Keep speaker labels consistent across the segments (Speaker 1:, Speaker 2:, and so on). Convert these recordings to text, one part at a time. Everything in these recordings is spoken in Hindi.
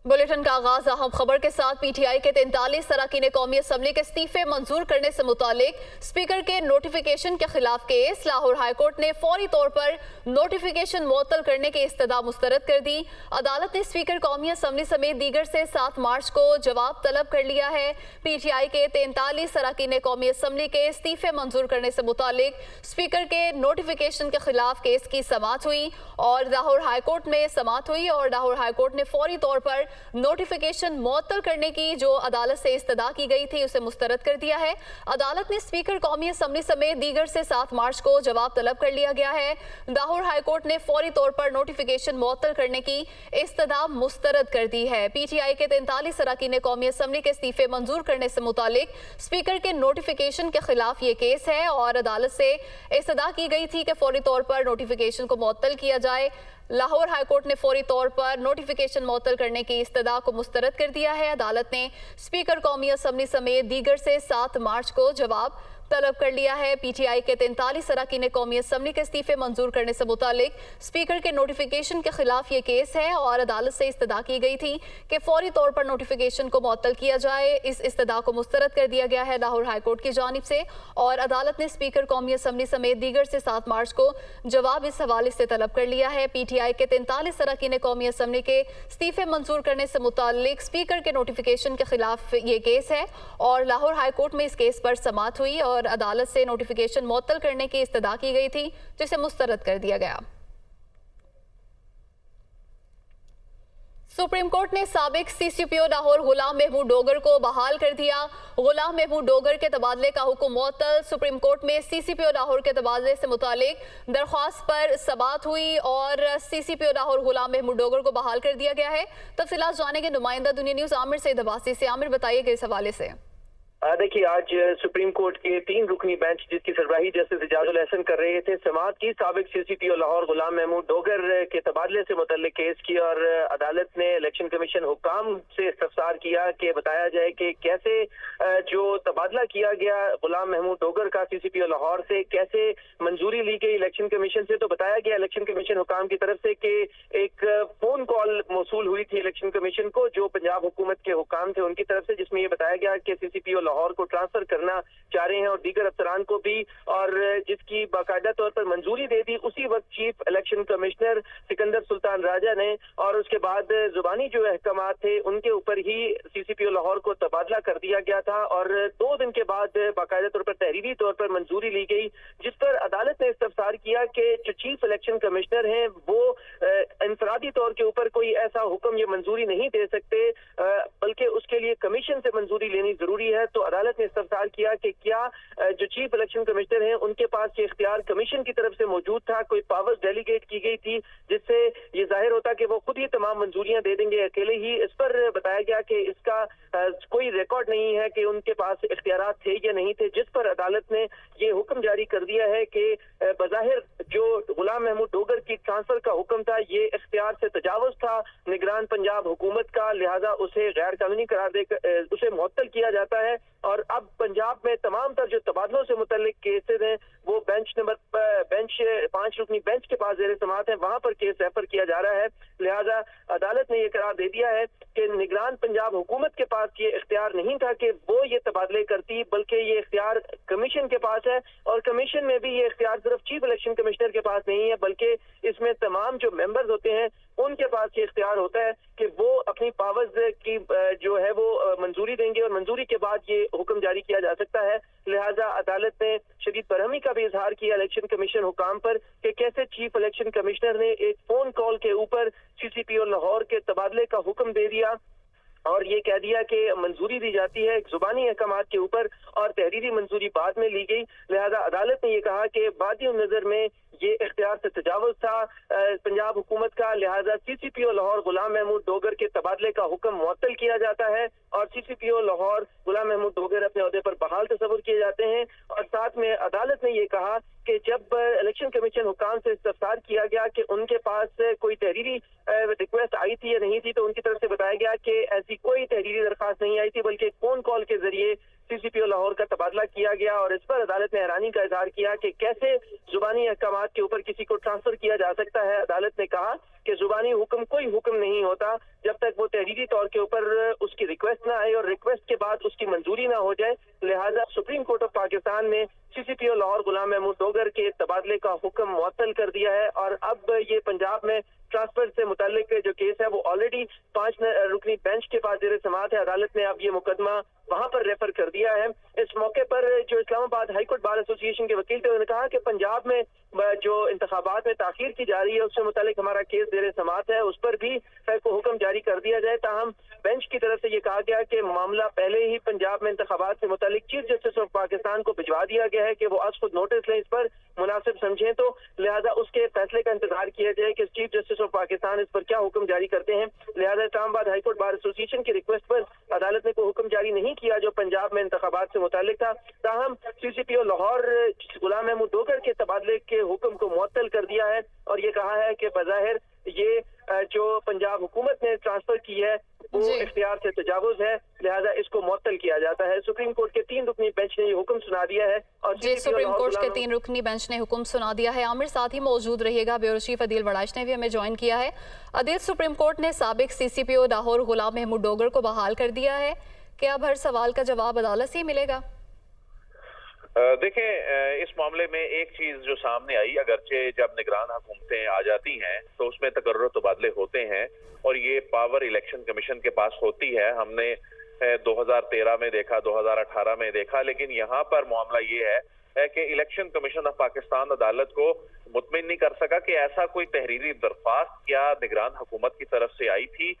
Speaker 1: बुलेटिन का आगाज अहम खबर के साथ। पीटीआई के 43 अरकान कौमी असम्बली के इस्तीफे मंजूर करने से मुतालिक स्पीकर के नोटिफिकेशन के खिलाफ केस। लाहौर हाईकोर्ट ने फौरी तौर पर नोटिफिकेशन मुअत्तल करने की इस्तदा मुस्तरद कर दी। अदालत ने स्पीकर कौमी असम्बली समेत दीगर से 7 मार्च को जवाब तलब कर लिया है। पीटीआई के 43 अरकान कौमी असम्बली के इस्तीफे मंजूर करने से मुतालिक स्पीकर के नोटिफिकेशन के खिलाफ केस की समाअत हुई और लाहौर हाईकोर्ट में समाअत हुई और लाहौर हाईकोर्ट ने फौरी तौर पर नोटिफिकेशन मुअत्तल करने की जो अदालत से इस्तदा की गई थी उसे मुस्तरद कर दिया है। अदालत ने स्पीकर कौमी असम्बली समेत दीगर से 7 मार्च को जवाब तलब कर लिया गया है। लाहौर हाईकोर्ट ने फौरी तौर पर नोटिफिकेशन मुअत्तल करने की इस्तदा मुस्तरद कर दी है। पीटीआई के 43 अरकान कौमी असम्बली के इस्तीफे मंजूर करने से मुतालिक स्पीकर के नोटिफिकेशन के खिलाफ ये केस है और अदालत से इस्तदा की गई थी कि फौरी तौर पर नोटिफिकेशन को मुअत्तल किया जाए। लाहौर हाईकोर्ट ने फौरी तौर पर नोटिफिकेशन मुअत्तल करने की इस्तदा को मुस्तरद कर दिया है। अदालत ने स्पीकर कौमी असम्बली समेत दीगर से 7 मार्च को जवाब तलब कर लिया है। पीटीआई के 43 अरकान कौमी असम्बली के इस्तीफे मंजूर करने से मुतालिक स्पीकर के नोटिफिकेशन के खिलाफ ये केस है और अदालत से इस्तदा की गई थी कि फौरी तौर पर नोटिफिकेशन को मुअत्तल किया जाए। इस इस्तदा को मुस्तरद कर दिया गया है लाहौर हाईकोर्ट की जानिब से और अदालत ने स्पीकर कौमी असम्बली समेत दीगर से 7 मार्च को जवाब इस हवाले से तलब कर लिया है। पीटीआई के 43 अरकान कौमी असम्बली के इस्तीफे मंजूर करने से मुतालिक स्पीकर के नोटिफिकेशन के खिलाफ ये केस है और लाहौर हाईकोर्ट में इस केस पर समाअत हुई और अदालत से नोटिफिकेशन मुअत्तल करने की इस्तदा की गई थी जिसे मुस्तरद कर दिया गया। सुप्रीम कोर्ट ने साबिक सीसीपीओ लाहौर गुलाम महमूद डोगर को बहाल कर दिया। गुलाम महमूद डोगर के तबादले का हुक्म मुअत्तल। सुप्रीम कोर्ट में सीसीपीओ लाहौर के तबादले से मुतालिक दरख्वास्त पर समाअत हुई और सीसीपीओ लाहौर गुलाम महमूद डोगर को बहाल कर दिया गया है। तफसीलात जानेंगे नुमाइंदा दुनिया न्यूज आमिर सईद अब्बासी से। आमिर, बताइएगा इस हवाले से।
Speaker 2: देखिए, आज सुप्रीम कोर्ट के 3 रुकनी बेंच जिसकी सरबराही जस्टिस इजाजुल एहसन कर रहे थे, समाअत की साबिक सीसीपीओ लाहौर गुलाम महमूद डोगर के तबादले से मुतल्लिक केस की और अदालत ने इलेक्शन कमीशन हुक्काम से इस्तफसार किया कि बताया जाए कि कैसे जो तबादला किया गया गुलाम महमूद डोगर का सीसीपीओ लाहौर से, कैसे मंजूरी ली गई इलेक्शन कमीशन से। तो बताया गया इलेक्शन कमीशन हुक्काम की तरफ से कि एक फोन कॉल मौसूल हुई थी इलेक्शन कमीशन को जो पंजाब हुकूमत के हुक्काम थे उनकी तरफ से, जिसमें ये बताया गया कि सीसीपीओ लाहौर को ट्रांसफर करना चाह रहे हैं और दीगर अफसरान को भी, और जिसकी बाकायदा तौर पर मंजूरी दे दी उसी वक्त chief election commissioner Sikandar Sultan Raja ने। और उसके बाद जुबानी जो अहकामात थे उनके ऊपर ही सीसीपीओ लाहौर को तबादला कर दिया गया था और 2 दिन के बाद बाकायदा तौर पर तहरीरी तौर पर मंजूरी ली गई, जिस पर अदालत ने इस्तफसार किया कि जो चीफ इलेक्शन कमिश्नर हैं वो इंफरादी तौर के ऊपर कोई ऐसा हुक्म या मंजूरी नहीं दे सकते, बल्कि उसके लिए कमीशन से मंजूरी लेनी जरूरी है। तो अदालत ने इस्तफसार किया कि क्या जो चीफ इलेक्शन कमिश्नर हैं उनके पास ये इख्तियार कमीशन की तरफ से मौजूद था, कोई पावर्स डेलीगेट की गई थी जिससे ये जाहिर होता कि वो खुद ही तमाम मंजूरियां दे देंगे अकेले ही। इस पर बताया गया कि इसका कोई रिकॉर्ड नहीं है कि उनके पास इख्तियारात थे या नहीं थे, जिस पर अदालत ने ये हुक्म जारी कर दिया है कि बज़ाहिर जो गुलाम महमूद डोगर की ट्रांसफर का हुक्म था ये इख्तियार से तजावुज था निगरान पंजाब हुकूमत का, लिहाजा उसे गैर कानूनी करार देकर उसे मुअत्तल किया जाता है। और अब पंजाब में तमाम तर जो तबादलों से मुतल्लिक केसेस हैं वो बेंच 5 रुकनी बेंच के पास ज़ेर समाअत है, वहां पर केस रेफर किया जा रहा है। लिहाजा अदालत ने यह करार दे दिया है कि निगरान पंजाब हुकूमत के पास ये इख्तियार नहीं था कि वो ये तबादले करती, बल्कि ये इख्तियार कमीशन के पास है और कमीशन में भी ये इख्तियार सिर्फ चीफ इलेक्शन कमिश्नर के पास नहीं है, बल्कि इसमें तमाम जो मेंबर्स होते हैं उनके पास ये इख्तियार होता है कि वो अपनी पावर्स की जो है वो मंजूरी देंगे और मंजूरी के बाद ये हुक्म जारी किया जा सकता है। लिहाजा अदालत ने शदीद बरहमी का भी इजहार किया इलेक्शन कमीशन हुक्काम पर कि कैसे चीफ इलेक्शन कमिश्नर ने एक फोन कॉल के ऊपर सीसीपीओ लाहौर के तबादले का हुक्म दे दिया और ये कह दिया कि मंजूरी दी जाती है जुबानी अहकामात के ऊपर और तहरीरी मंजूरी बाद में ली गई। लिहाजा अदालत ने ये कहा कि बादी नजर में ये इख्तियार से तजावुज था पंजाब हुकूमत का, लिहाजा सीसीपीओ लाहौर गुलाम महमूद डोगर के तबादले का हुक्म मुअत्तल किया जाता है और सीसीपीओ लाहौर गुलाम महमूद डोगर अपने ओहदे पर बहाल तस्वुर किए जाते हैं। और साथ में अदालत ने ये कहा कि जब इलेक्शन कमीशन हुक्काम से इस्तफसार किया गया कि उनके पास कोई तहरीरी रिक्वेस्ट आई थी या नहीं थी, तो उनकी तरफ से बताया गया कि ऐसी कोई तहरीरी दरखास्त नहीं आई थी, बल्कि एक फोन कॉल के जरिए CCPO लाहौर का तबादला किया गया और इस पर अदालत ने हैरानी का इजहार किया कि कैसे जुबानी अहकामात के ऊपर किसी को ट्रांसफर किया जा सकता है। अदालत ने कहा कि जुबानी हुक्म कोई हुक्म नहीं होता जब तक वो तहरीरी तौर के ऊपर उसकी रिक्वेस्ट ना आए और रिक्वेस्ट के बाद उसकी मंजूरी ना हो जाए। लिहाजा सुप्रीम कोर्ट ऑफ पाकिस्तान ने CCPO लाहौर गुलाम महमूद डोगर के तबादले का हुक्म मुअत्तल कर दिया है और अब ये पंजाब में ट्रांसफर से मुताल्लिक जो केस है वो ऑलरेडी 5 रुकनी बेंच के पास जेर समाअत है। अदालत ने अब ये मुकदमा वहां पर रेफर कर दिया है। इस मौके पर जो इस्लामाबाद हाईकोर्ट बार एसोसिएशन के वकील थे उन्होंने कहा कि पंजाब में जो इंतखाबात में ताखीर की जा रही है उससे मुताल्लिक हमारा केस जेर समाअत है, उस पर भी को हुक्म जारी कर दिया जाए। ताहम बेंच की तरफ से ये कहा गया कि मामला पहले ही पंजाब में इंतखाबात से मुताल्लिक चीफ जस्टिस ऑफ पाकिस्तान को भिजवा दिया गया है कि वो आज खुद नोटिस लें, इस पर मुनासिब समझें, तो लिहाजा उसके फैसले का इंतजार किया जाए कि चीफ जस्टिस ऑफ पाकिस्तान इस पर क्या हुक्म जारी करते हैं। लिहाजा इस्लामाबाद हाईकोर्ट बार एसोसिएशन की रिक्वेस्ट पर अदालत ने कोई हुक्म जारी नहीं किया जो पंजाब में इंतखाबात से मुताल्लिक था। ताहम CCPO लाहौर गुलाम महमूद डोगर के तबादले के हुक्म को मुअत्तल कर दिया है और ये कहा है कि बज़ाहिर ये जो पंजाब हुकूमत ने ट्रांसफर की है वो इख्तियार से तजावुज है, लिहाजा इसको मुअत्तल किया जाता है। सुप्रीम कोर्ट के 3 रुकनी बेंच ने ये हुक्म सुना दिया है और
Speaker 1: सुप्रीम कोर्ट के 3 रुकनी बेंच ने हुक्म सुना दिया है। आमिर साथ ही मौजूद रहिएगा, ब्यूरो चीफ अदील वड़ाइश ने भी हमें ज्वाइन किया है। अदील, सुप्रीम कोर्ट ने साबिक CCPO लाहौर गुलाम महमूद डोगर को बहाल कर दिया है, क्या अब हर सवाल का जवाब अदालत से ही मिलेगा?
Speaker 3: देखें, इस मामले में एक चीज जो सामने आई, अगरचे जब निगरान हुकूमतें आ जाती हैं तो उसमें तकर्रुर तबादले होते हैं और ये पावर इलेक्शन कमीशन के पास होती है। हमने 2013 में देखा, 2018 में देखा, लेकिन यहाँ पर मामला ये है कि इलेक्शन कमीशन ऑफ पाकिस्तान अदालत को मुतमिन नहीं कर सका कि ऐसा कोई तहरीरी दरख्वास्त क्या निगरान हुकूमत की तरफ से आई थी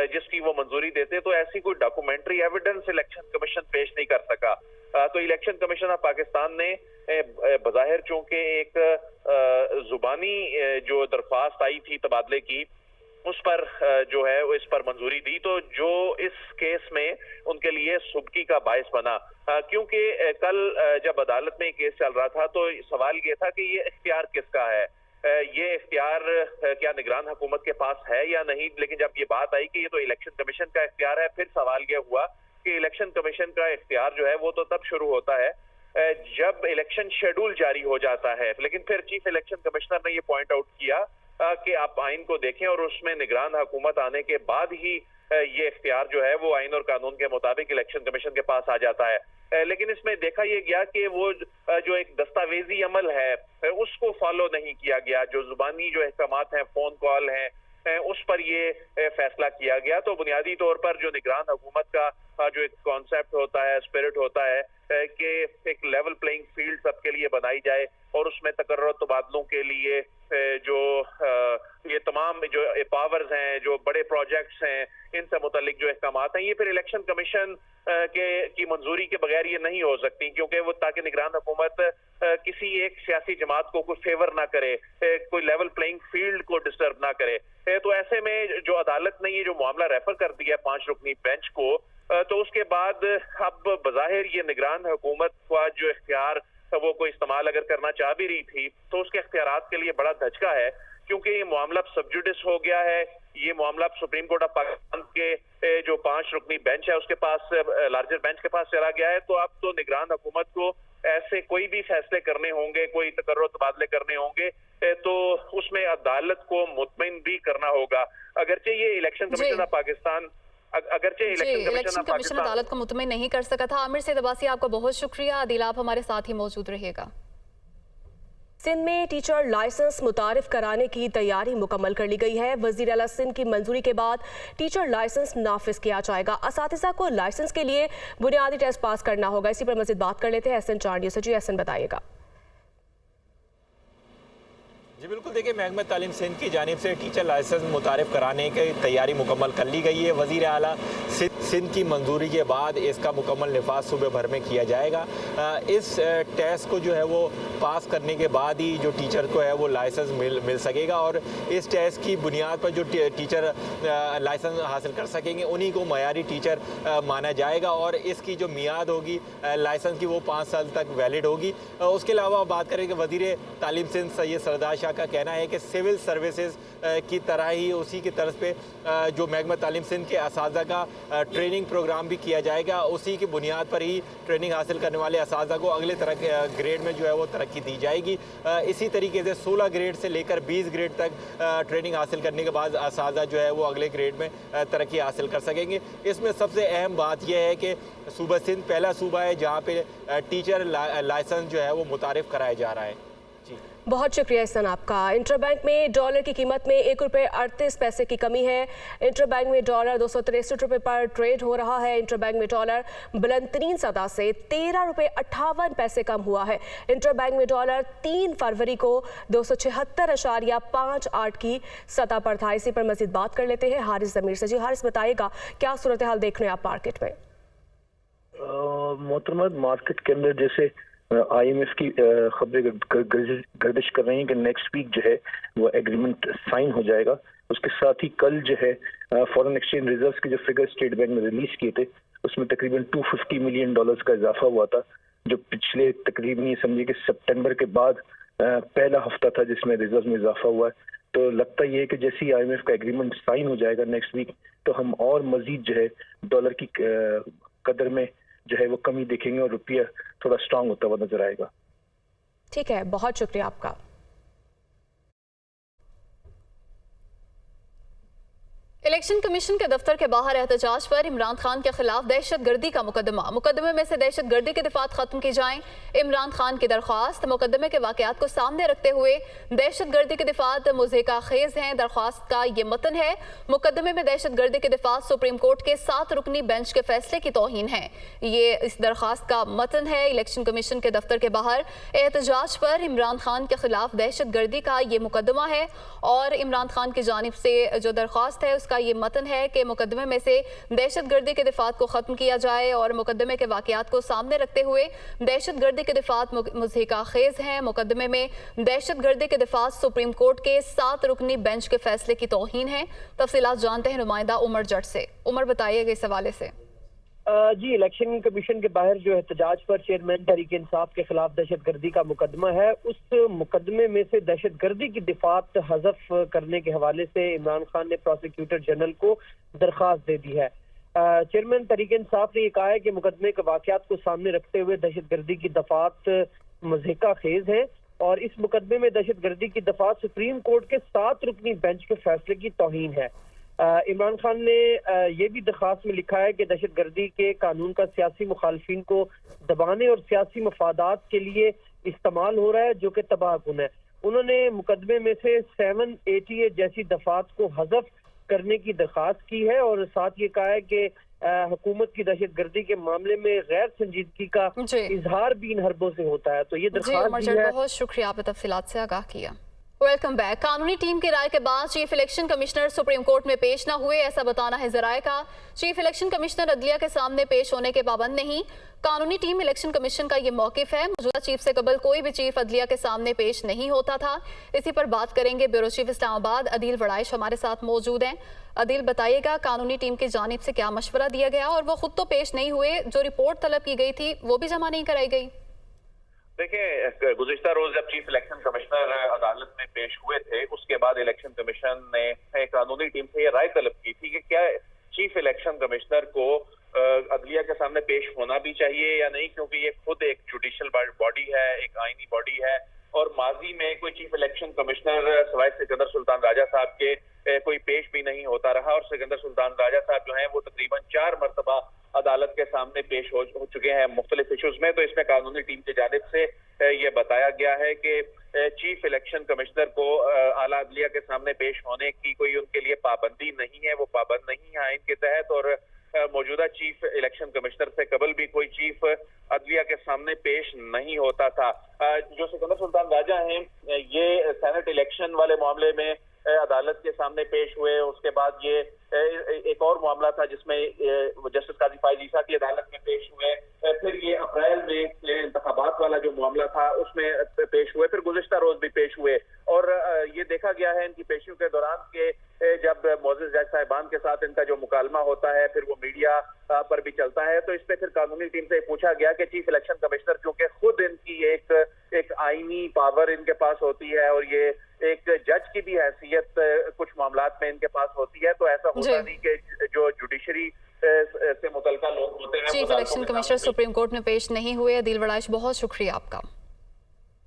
Speaker 3: जिसकी वो मंजूरी देते, तो ऐसी कोई डॉक्यूमेंट्री एविडेंस इलेक्शन कमीशन पेश नहीं कर सका। तो इलेक्शन कमीशन ऑफ पाकिस्तान ने बज़ाहिर चूंकि एक जुबानी जो दरख्वास्त आई थी तबादले की उस पर जो है वो इस पर मंजूरी दी, तो जो इस केस में उनके लिए सुबकी का बायस बना, क्योंकि कल जब अदालत में केस चल रहा था तो सवाल ये था कि ये इख्तियार किसका है, ये इख्तियार क्या निगरान हुकूमत के पास है या नहीं। लेकिन जब ये बात आई कि ये तो इलेक्शन कमीशन का इख्तियार है, फिर सवाल ये हुआ कि इलेक्शन कमीशन का इख्तियार जो है वो तो तब शुरू होता है जब इलेक्शन शेड्यूल जारी हो जाता है। लेकिन फिर चीफ इलेक्शन कमिश्नर ने ये पॉइंट आउट किया कि आप आइन को देखें और उसमें निगरान हुकूमत आने के बाद ही ये इख्तियार जो है वो आइन और कानून के मुताबिक इलेक्शन कमीशन के पास आ जाता है। लेकिन इसमें देखा यह गया कि वो जो एक दस्तावेजी अमल है उसको फॉलो नहीं किया गया, जो जुबानी जो अहकामात हैं, फोन कॉल हैं, उस पर ये फैसला किया गया। तो बुनियादी तौर पर जो निगरान हुकूमत का जो एक कॉन्सेप्ट होता है, स्पिरिट होता है कि एक लेवल प्लेइंग फील्ड सबके लिए बनाई जाए और उसमें तकर्रुर तबादलों के लिए जो ये तमाम जो पावर्स हैं, जो बड़े प्रोजेक्ट्स हैं, इनसे मुतालिक जो अहकामात हैं, ये फिर इलेक्शन कमीशन की मंजूरी के बगैर ये नहीं हो सकती, क्योंकि वो ताकि निगरान हुकूमत किसी एक सियासी जमात को कोई फेवर ना करे, कोई लेवल प्लेइंग फील्ड को डिस्टर्ब ना करे। तो ऐसे में जो अदालत ने ये जो मामला रेफर कर दिया 5 रुकनी बेंच को, तो उसके बाद अब बज़ाहिर ये निगरान हुकूमत का जो इख्तियार वो कोई इस्तेमाल अगर करना चाह भी रही थी तो उसके इख्तियारात के लिए बड़ा धचका है, क्योंकि ये मामला सबजुडिस हो गया है। ये मामला सुप्रीम कोर्ट ऑफ पाकिस्तान के जो 5 रुकनी बेंच है उसके पास, लार्जर बेंच के पास चला गया है। तो अब तो निगरान हुकूमत को ऐसे कोई भी फैसले करने होंगे, कोई तकर्रुर तबादले करने होंगे, तो उसमें अदालत को मुतमिन भी करना होगा। अगरचे ये election commission of Pakistan
Speaker 1: election commission अदालत को मुतमिन नहीं कर सका था। आमिर सैयद अब्बासी, आपका बहुत शुक्रिया। आदिल, आप हमारे साथ ही मौजूद रहिएगा।
Speaker 4: सिंध में टीचर लाइसेंस मुतारिफ कराने की तैयारी मुकम्मल कर ली गई है। वज़ीर आला सिंध की मंजूरी के बाद टीचर लाइसेंस नाफिज किया जाएगा। असातिज़ा को लाइसेंस के लिए बुनियादी टेस्ट पास करना होगा। इसी पर मज़ीद बात कर लेते हैं एहसन चांडिया से। जी एहसन, बताइएगा।
Speaker 5: जी बिल्कुल, देखिए, महकमा तालीम सिंध की जानिब से टीचर लाइसेंस मुतारिफ कराने की तैयारी मुकम्मल कर ली गई है। वज़ीर आला सिंध की मंजूरी के बाद इसका मुकम्मल निफाज सूबे भर में किया जाएगा। इस टेस्ट को जो है वो पास करने के बाद ही जो टीचर को है वो लाइसेंस मिल सकेगा और इस टेस्ट की बुनियाद पर जो टीचर लाइसेंस हासिल कर सकेंगे उन्हीं को मयारी टीचर माना जाएगा और इसकी जो मियाद होगी लाइसेंस की वो 5 साल तक वैलिड होगी। उसके अलावा बात करें कि वज़ीर तालीम सिंध सैयद सरदार शाह शाह का कहना है कि सिविल सर्विसेज की तरह ही उसी की तरफ पे जो महकमा तालीम सिंध के असातिज़ा का ट्रेनिंग प्रोग्राम भी किया जाएगा, उसी की बुनियाद पर ही ट्रेनिंग हासिल करने वाले असातिज़ा को अगले ग्रेड में जो है वो तरक्की दी जाएगी। इसी तरीके से 16 ग्रेड से लेकर 20 ग्रेड तक ट्रेनिंग हासिल करने के बाद असातिज़ा जो है वो अगले ग्रेड में तरक्की हासिल कर सकेंगे। इसमें सबसे अहम बात यह है कि सूबा सिंध पहला सूबा है जहाँ पे टीचर लाइसेंस जो है वो मुतारिफ कराया जा रहा है। जी
Speaker 4: बहुत शुक्रिया एहसान आपका। इंटरबैंक में डॉलर की कीमत में 1 रुपये 38 पैसे की कमी है। इंटरबैंक में डॉलर 263 रुपये पर ट्रेड हो रहा है। इंटरबैंक में डॉलर बुलंद तरीन सतह से 13 रुपये 58 पैसे कम हुआ है। इंटरबैंक में डॉलर 3 फरवरी को 276.58 की सतह पर था। इसी पर मजीद बात कर लेते हैं हारिस जमीर से। जी हारिस, बताइएगा क्या सूरत हाल देख रहे हैं आप मार्केट में?
Speaker 6: मोहतरमा, मार्केट के अंदर जैसे IMF की खबरें गर्दिश कर रही हैं कि नेक्स्ट वीक जो है वो एग्रीमेंट साइन हो जाएगा। उसके साथ ही कल जो है फॉरेन एक्सचेंज रिजर्व्स के जो फिगर स्टेट बैंक ने रिलीज किए थे उसमें तकरीबन $250 मिलियन का इजाफा हुआ था, जो पिछले तकरीबन ये समझिए कि सितंबर के बाद पहला हफ्ता था जिसमें रिजर्व में इजाफा हुआ है। तो लगता ये है कि जैसे ही IMF का एग्रीमेंट साइन हो जाएगा नेक्स्ट वीक तो हम और मजीद जो है डॉलर की कदर में जो है वो कमी देखेंगे और रुपया थोड़ा स्ट्रांग होता हुआ नजर आएगा।
Speaker 4: ठीक है, बहुत शुक्रिया आपका।
Speaker 1: इलेक्शन कमीशन के दफ्तर के बाहर एहतजाज पर इमरान खान के खिलाफ दहशतगर्दी का मुकदमे में से दहशतगर्दी के दिफात खत्म की जाएं। इमरान खान की दरख्वास्त मुकदमे के वाकयात को सामने रखते हुए दहशतगर्दी के दिफात मुज़हिका खेज हैं। दरख्वास्त का ये मतन है, मुकदमे में दहशतगर्दी के दिफात सुप्रीम कोर्ट के 7 रुकनी बेंच के फैसले की तौहीन है। ये इस दरख्वास्त का मतन है। इलेक्शन कमीशन के दफ्तर के बाहर एहतजाज पर इमरान खान के खिलाफ दहशतगर्दी का ये मुकदमा है और इमरान खान की जानिब से जो दरख्वास्त है का ये मतन है कि मुकदमे में से दहशतगर्दी के दिफात को खत्म किया जाए और मुकदमे के वाकयात को सामने रखते हुए दहशतगर्दी के दिफात मुज़हिका खेज हैं। मुकदमे में दहशतगर्दी के दिफात सुप्रीम कोर्ट के 7 रुकनी बेंच के फैसले की तौहीन है। तफसीलात जानते हैं नुमाइंदा उमर जट से। उमर, बताइएगा इस हवाले से।
Speaker 2: जी, इलेक्शन कमीशन के बाहर जो एहतजाज पर चेयरमैन तहरीक इंसाफ के खिलाफ दहशतगर्दी का मुकदमा है, उस मुकदमे में से दहशतगर्दी की दिफात हज़फ करने के हवाले से इमरान खान ने प्रोसिक्यूटर जनरल को दरख्वास्त दे दी है। चेयरमैन तहरीक इंसाफ ने यह कहा है कि मुकदमे के वाकयात को सामने रखते हुए दहशतगर्दी की दफात मुज़हिका खेज है और इस मुकदमे में दहशतगर्दी की दफात सुप्रीम कोर्ट के 7 रुकनी बेंच के फैसले की तौहीन है। इमरान खान ने यह भी दरख्वास्त में लिखा है कि दहशतगर्दी के कानून का सियासी मुखालफिन को दबाने और सियासी मफादात के लिए इस्तेमाल हो रहा है, जो कि तबाहकुन है। उन्होंने मुकदमे में से 788 जैसी दफात को हज़फ करने की दरख्वास्त की है और साथ ये कहा है कि हुकूमत की दहशतगर्दी के मामले में गैर संजीदगी का इजहार भी इन हरबों से होता है। तो ये दरख्वास्त है।
Speaker 1: बहुत शुक्रिया, आपने तफसीलात से आगाह किया। Welcome back. कानूनी टीम की राय के बाद chief election commissioner supreme court में पेश न हुए, ऐसा बताना है जराए का। चीफ इलेक्शन कमिश्नर अदलिया के सामने पेश होने के पाबंद नहीं। कानूनी टीम इलेक्शन कमीशन का ये मौकिफ है। मौजूदा चीफ से कबल कोई भी चीफ अदलिया के सामने पेश नहीं होता था। इसी पर बात करेंगे। ब्यूरो चीफ इस्लामाबाद अदील वड़ाइश हमारे साथ मौजूद हैं। अदील, बताइएगा कानूनी टीम की जानिब से क्या मशवरा दिया गया और वो खुद तो पेश नहीं हुए, जो रिपोर्ट तलब की गई थी वो भी जमा नहीं कराई गई?
Speaker 3: देखिए, गुज़िश्ता रोज जब चीफ इलेक्शन कमिश्नर अदालत में पेश हुए थे उसके बाद इलेक्शन कमीशन ने कानूनी टीम से ये राय तलब की थी कि क्या चीफ इलेक्शन कमिश्नर को अदलिया के सामने पेश होना भी चाहिए या नहीं, क्योंकि ये खुद एक जुडिशियल बॉडी है, एक आईनी बॉडी है और माजी में कोई चीफ इलेक्शन कमिश्नर सवाए सिकंदर सुल्तान राजा साहब के कोई पेश भी नहीं होता रहा और सिकंदर सुल्तान राजा साहब जो हैं वो तकरीबन 4 मरतबा अदालत के सामने पेश हो चुके हैं मुख्तलिफ इशूज में। तो इसमें कानूनी टीम की जानिब से ये बताया गया है कि चीफ इलेक्शन कमिश्नर को आला अदलिया के सामने पेश होने की कोई उनके लिए पाबंदी नहीं है, वो पाबंद नहीं है आइन के तहत और मौजूदा चीफ इलेक्शन कमिश्नर से कबल भी कोई चीफ अदलिया के सामने पेश नहीं होता था। जो सिकंदर सुल्तान राजा हैं ये सेनेट इलेक्शन वाले मामले में अदालत के सामने पेश हुए, उसके बाद ये एक और मामला था जिसमें जस्टिस काजी फाइज ईसा की अदालत में पेश हुए, फिर ये अप्रैल में इंतखाबात वाला जो मामला था उसमें पेश हुए, फिर गुज़िश्ता रोज भी पेश हुए। और ये देखा गया है इनकी पेशियों के दौरान के जब मोअज़्ज़िज़ जज साहिबान के साथ इनका जो मुकालमा होता है फिर वो मीडिया पर भी चलता है, तो इस पे फिर कानूनी टीम से पूछा गया कि चीफ इलेक्शन कमिश्नर क्योंकि खुद इनकी एक आईनी पावर इनके पास होती है और ये एक जज की भी हैसियत कुछ मामलात में इनके पास होती है, तो ऐसा होता नहीं कि जो जुडिशरी से मुतल्लिका लोग होते हैं
Speaker 1: chief election commissioner supreme court में पेश नहीं हुए। अदील वड़ाइश, बहुत शुक्रिया आपका।